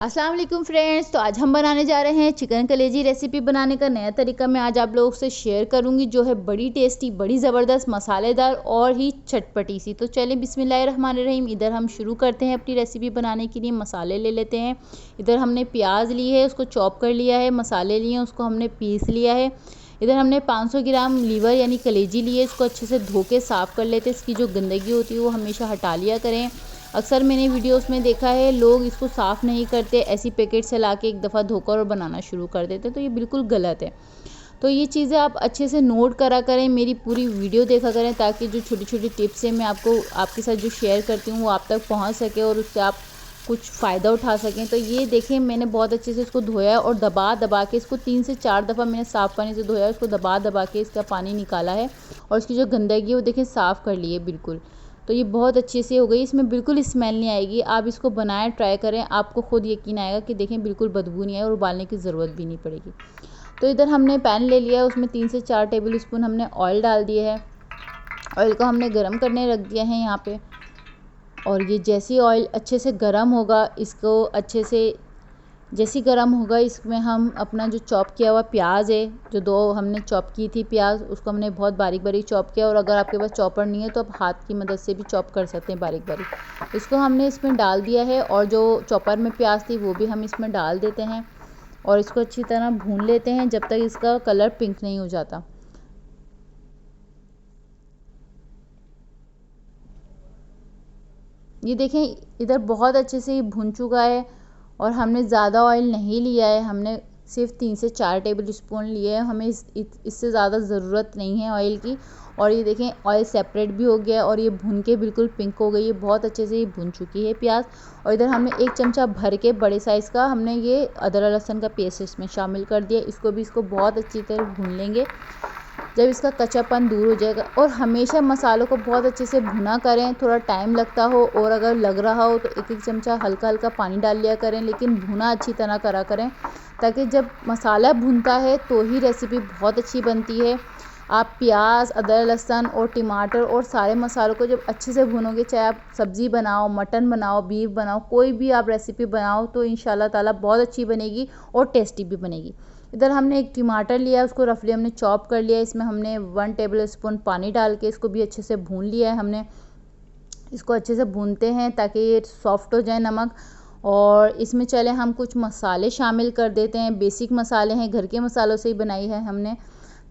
अस्सलाम वालेकुम फ्रेंड्स। तो आज हम बनाने जा रहे हैं चिकन कलेजी। रेसिपी बनाने का नया तरीका मैं आज आप लोगों से शेयर करूंगी, जो है बड़ी टेस्टी, बड़ी ज़बरदस्त, मसालेदार और ही चटपटी सी। तो चलें बिस्मिल्लाहिर्रहमानिर्रहीम, इधर हम शुरू करते हैं अपनी रेसिपी बनाने के लिए। मसाले ले लेते हैं। इधर हमने प्याज ली है, उसको चॉप कर लिया है। मसाले लिए, उसको हमने पीस लिया है। इधर हमने 500 ग्राम लीवर यानी कलेजी ली है, इसको अच्छे से धो के साफ़ कर लेते हैं। इसकी जो गंदगी होती है वो हमेशा हटा लिया करें। अक्सर मैंने वीडियोस में देखा है लोग इसको साफ़ नहीं करते, ऐसी पैकेट से लाके एक दफ़ा धोकर और बनाना शुरू कर देते, तो ये बिल्कुल गलत है। तो ये चीज़ें आप अच्छे से नोट करा करें, मेरी पूरी वीडियो देखा करें, ताकि जो छोटी छोटी टिप्स हैं मैं आपको आपके साथ जो शेयर करती हूँ वो आप तक पहुँच सके और उससे आप कुछ फ़ायदा उठा सकें। तो ये देखें, मैंने बहुत अच्छे से इसको धोया है और दबा दबा के इसको 3 से 4 दफ़ा मैंने साफ़ पानी से धोया है। उसको दबा दबा के इसका पानी निकाला है और इसकी जो गंदगी है वो देखें साफ़ कर ली है बिल्कुल। तो ये बहुत अच्छे से हो गई, इसमें बिल्कुल स्मेल नहीं आएगी। आप इसको बनाएं, ट्राई करें, आपको खुद यकीन आएगा कि देखें बिल्कुल बदबू नहीं है और उबालने की ज़रूरत भी नहीं पड़ेगी। तो इधर हमने पैन ले लिया है, उसमें 3 से 4 टेबल स्पून हमने ऑयल डाल दिए है। ऑयल को हमने गर्म करने रख दिया है यहाँ पे। और ये जैसे ऑयल अच्छे से गर्म होगा, इसको अच्छे से जैसे गर्म होगा, इसमें हम अपना जो चॉप किया हुआ प्याज है, जो 2 हमने चॉप की थी प्याज, उसको हमने बहुत बारीक बारीक चॉप किया। और अगर आपके पास चॉपर नहीं है तो आप हाथ की मदद से भी चॉप कर सकते हैं बारीक बारीक। इसको हमने इसमें डाल दिया है और जो चॉपर में प्याज थी वो भी हम इसमें डाल देते हैं और इसको अच्छी तरह भून लेते हैं जब तक इसका कलर पिंक नहीं हो जाता। ये देखें, इधर बहुत अच्छे से ये भुन चुका है और हमने ज़्यादा ऑयल नहीं लिया है, हमने सिर्फ 3 से 4 टेबल स्पून लिए हैं। हमें इससे ज़्यादा ज़रूरत नहीं है ऑयल की। और ये देखें, ऑयल सेपरेट भी हो गया है और ये भुन के बिल्कुल पिंक हो गई है, बहुत अच्छे से ये भुन चुकी है प्याज। और इधर हमने 1 चमचा भर के बड़े साइज़ का हमने ये अदरक लहसुन का पेस्ट इसमें शामिल कर दिया। इसको बहुत अच्छी तरह भून लेंगे जब इसका कच्चापन दूर हो जाएगा। और हमेशा मसालों को बहुत अच्छे से भुना करें, थोड़ा टाइम लगता हो और अगर लग रहा हो तो 1-1 चमचा हल्का हल्का पानी डाल लिया करें, लेकिन भुना अच्छी तरह करा करें, ताकि जब मसाला भुनता है तो ही रेसिपी बहुत अच्छी बनती है। आप प्याज, अदरक लहसुन और टमाटर और सारे मसालों को जब अच्छे से भुनोगे, चाहे आप सब्ज़ी बनाओ, मटन बनाओ, बीफ बनाओ, कोई भी आप रेसिपी बनाओ, तो इंशाल्लाह ताला बहुत अच्छी बनेगी और टेस्टी भी बनेगी। इधर हमने 1 टमाटर लिया, उसको रफली हमने चॉप कर लिया। इसमें हमने 1 टेबल स्पून पानी डाल के इसको भी अच्छे से भून लिया है हमने। इसको अच्छे से भूनते हैं ताकि ये सॉफ्ट हो जाए नमक। और इसमें चले हम कुछ मसाले शामिल कर देते हैं। बेसिक मसाले हैं, घर के मसालों से ही बनाई है हमने।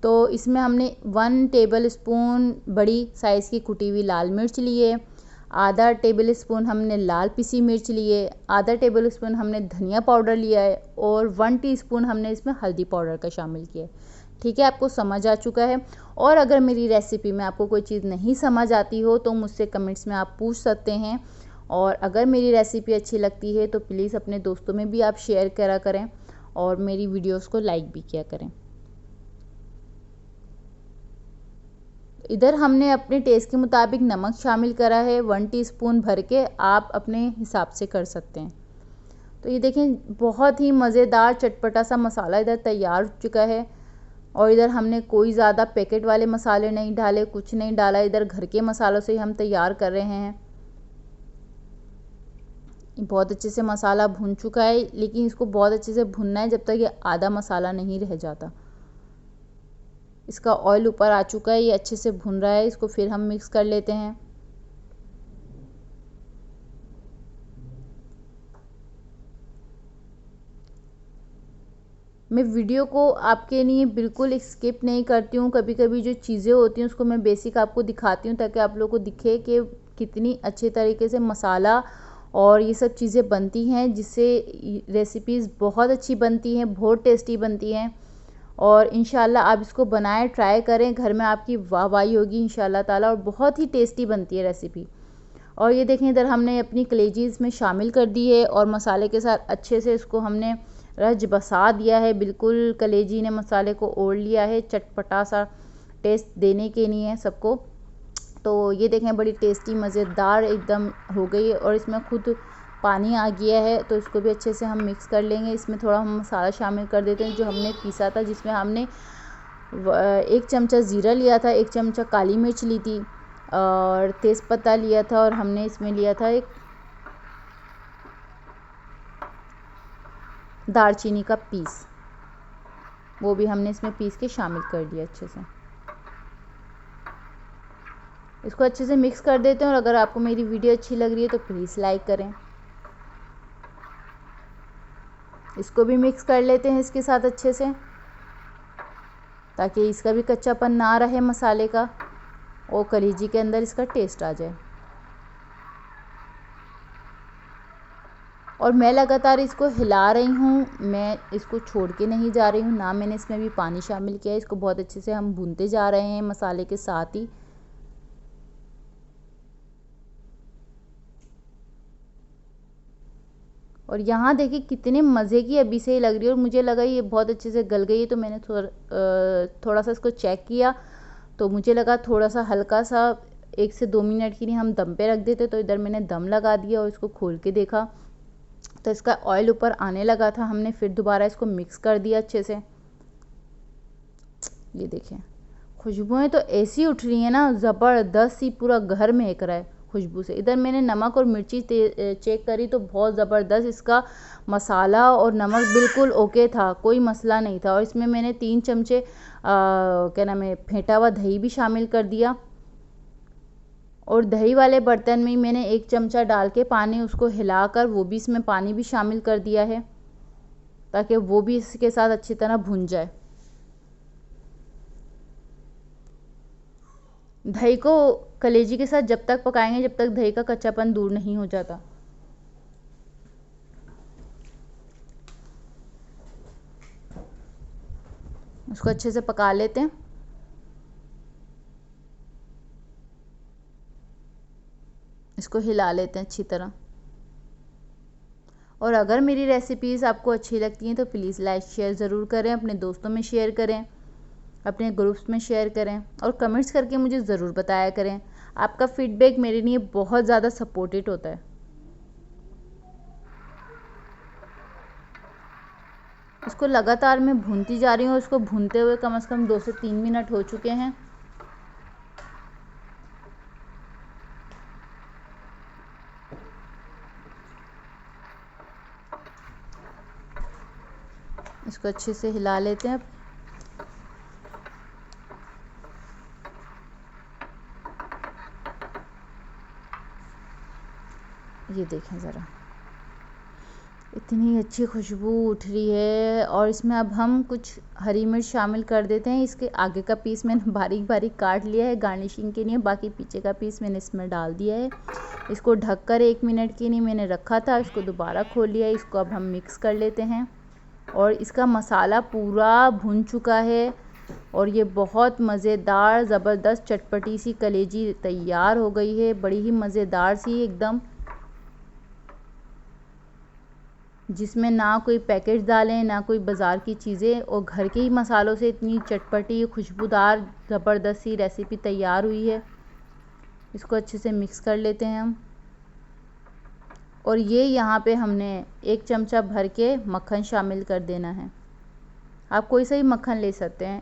तो इसमें हमने 1 टेबल स्पून बड़ी साइज़ की कुटी हुई लाल मिर्च ली है, आधा टेबल स्पून हमने लाल पिसी मिर्च लिए, आधा टेबल स्पून हमने धनिया पाउडर लिया है और 1 टीस्पून हमने इसमें हल्दी पाउडर का शामिल किया है। ठीक है, आपको समझ आ चुका है। और अगर मेरी रेसिपी में आपको कोई चीज़ नहीं समझ आती हो तो मुझसे कमेंट्स में आप पूछ सकते हैं। और अगर मेरी रेसिपी अच्छी लगती है तो प्लीज़ अपने दोस्तों में भी आप शेयर करा करें और मेरी वीडियोज़ को लाइक भी किया करें। इधर हमने अपने टेस्ट के मुताबिक नमक शामिल करा है, 1 टीस्पून भर के, आप अपने हिसाब से कर सकते हैं। तो ये देखें, बहुत ही मज़ेदार चटपटा सा मसाला इधर तैयार हो चुका है। और इधर हमने कोई ज़्यादा पैकेट वाले मसाले नहीं डाले, कुछ नहीं डाला, इधर घर के मसालों से ही हम तैयार कर रहे हैं। बहुत अच्छे से मसाला भुन चुका है, लेकिन इसको बहुत अच्छे से भुनना है जब तक ये आधा मसाला नहीं रह जाता। इसका ऑयल ऊपर आ चुका है, ये अच्छे से भुन रहा है, इसको फिर हम मिक्स कर लेते हैं। मैं वीडियो को आपके लिए बिल्कुल स्किप नहीं करती हूँ, कभी कभी जो चीज़ें होती हैं उसको मैं बेसिक आपको दिखाती हूँ ताकि आप लोगों को दिखे कि कितनी अच्छे तरीके से मसाला और ये सब चीज़ें बनती हैं, जिससे रेसिपीज़ बहुत अच्छी बनती हैं, बहुत टेस्टी बनती हैं। और इंशाल्लाह आप इसको बनाएं, ट्राई करें, घर में आपकी वाहवाही होगी इंशाल्लाह ताला, और बहुत ही टेस्टी बनती है रेसिपी। और ये देखें, इधर हमने अपनी कलेजी इसमें शामिल कर दी है और मसाले के साथ अच्छे से इसको हमने रच बसा दिया है। बिल्कुल कलेजी ने मसाले को ओढ़ लिया है, चटपटा सा टेस्ट देने के लिए सबको। तो ये देखें, बड़ी टेस्टी मज़ेदार एकदम हो गई है और इसमें खुद पानी आ गया है। तो इसको भी अच्छे से हम मिक्स कर लेंगे। इसमें थोड़ा हम मसाला शामिल कर देते हैं जो हमने पीसा था, जिसमें हमने 1 चमचा ज़ीरा लिया था, 1 चमचा काली मिर्च ली थी और तेज़पत्ता लिया था, और हमने इसमें लिया था दालचीनी का पीस, वो भी हमने इसमें पीस के शामिल कर दिया अच्छे से। इसको अच्छे से मिक्स कर देते हैं और अगर आपको मेरी वीडियो अच्छी लग रही है तो प्लीज़ लाइक करें। इसको भी मिक्स कर लेते हैं इसके साथ अच्छे से, ताकि इसका भी कच्चापन ना रहे मसाले का और कलेजी के अंदर इसका टेस्ट आ जाए। और मैं लगातार इसको हिला रही हूँ, मैं इसको छोड़ के नहीं जा रही हूँ, ना मैंने इसमें भी पानी शामिल किया है। इसको बहुत अच्छे से हम भूनते जा रहे हैं मसाले के साथ ही। और यहाँ देखिए कितने मज़े की अभी से ही लग रही है और मुझे लगा ये बहुत अच्छे से गल गई है, तो मैंने थोड़ा सा इसको चेक किया तो मुझे लगा थोड़ा सा हल्का सा 1 से 2 मिनट के लिए हम दम पे रख देते। तो इधर मैंने दम लगा दिया और इसको खोल के देखा तो इसका ऑयल ऊपर आने लगा था। हमने फिर दोबारा इसको मिक्स कर दिया अच्छे से। ये देखें खुशबुएं तो ऐसी उठ रही हैं ना, ज़बरदस्त सी, पूरा घर महक रहा है खुशबू से। इधर मैंने नमक और मिर्ची चेक करी तो बहुत ज़बरदस्त इसका मसाला और नमक बिल्कुल ओके था, कोई मसला नहीं था। और इसमें मैंने 3 चमचे क्या नाम है फेंटा हुआ दही भी शामिल कर दिया। और दही वाले बर्तन में मैंने 1 चमचा डाल के पानी उसको हिलाकर वो भी इसमें पानी भी शामिल कर दिया है, ताकि वो भी इसके साथ अच्छी तरह भुन जाए। दही को कलेजी के साथ जब तक पकाएंगे जब तक दही का कच्चापन दूर नहीं हो जाता। उसको अच्छे से पका लेते हैं। इसको हिला लेते हैं अच्छी तरह। और अगर मेरी रेसिपीज़ आपको अच्छी लगती हैं तो प्लीज़ लाइक शेयर ज़रूर करें, अपने दोस्तों में शेयर करें, अपने ग्रुप्स में शेयर करें और कमेंट्स करके मुझे ज़रूर बताया करें। आपका फीडबैक मेरे लिए बहुत ज़्यादा सपोर्टेड होता है। इसको लगातार मैं भूनती जा रही हूँ। इसको भूनते हुए कम से कम 2 से 3 मिनट हो चुके हैं। इसको अच्छे से हिला लेते हैं। ये देखें ज़रा, इतनी अच्छी खुशबू उठ रही है। और इसमें अब हम कुछ हरी मिर्च शामिल कर देते हैं। इसके आगे का पीस मैंने बारीक बारीक काट लिया है गार्निशिंग के लिए, बाकी पीछे का पीस मैंने इसमें डाल दिया है। इसको ढककर 1 मिनट के लिए मैंने रखा था, इसको दोबारा खोल लिया है। इसको अब हम मिक्स कर लेते हैं। और इसका मसाला पूरा भुन चुका है और ये बहुत मज़ेदार ज़बरदस्त चटपटी सी कलेजी तैयार हो गई है, बड़ी ही मज़ेदार सी एकदम, जिसमें ना कोई पैकेट डालें ना कोई बाज़ार की चीज़ें, और घर के ही मसालों से इतनी चटपटी खुशबूदार ज़बरदस्त सी रेसिपी तैयार हुई है। इसको अच्छे से मिक्स कर लेते हैं हम। और ये यहाँ पे हमने 1 चमचा भर के मक्खन शामिल कर देना है। आप कोई सा ही मक्खन ले सकते हैं।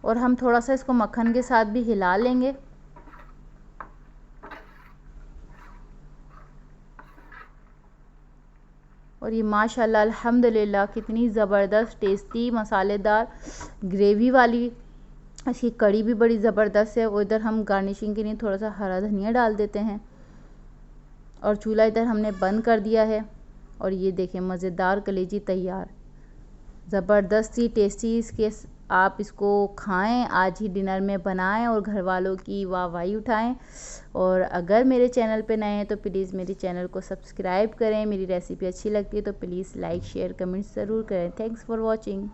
और हम थोड़ा सा इसको मक्खन के साथ भी हिला लेंगे। और ये माशाल्लाह अल्हम्दुलिल्लाह कितनी ज़बरदस्त टेस्टी मसालेदार ग्रेवी वाली, इसकी कड़ी भी बड़ी ज़बरदस्त है। और इधर हम गार्निशिंग के लिए थोड़ा सा हरा धनिया डाल देते हैं। और चूल्हा इधर हमने बंद कर दिया है। और ये देखें मज़ेदार कलेजी तैयार, ज़बरदस्ती टेस्टी। इसके आप इसको खाएं, आज ही डिनर में बनाएं और घर वालों की वाहवाही उठाएं। और अगर मेरे चैनल पे नए हैं तो प्लीज़ मेरे चैनल को सब्सक्राइब करें। मेरी रेसिपी अच्छी लगती है तो प्लीज़ लाइक शेयर कमेंट्स ज़रूर करें। Thanks for watching.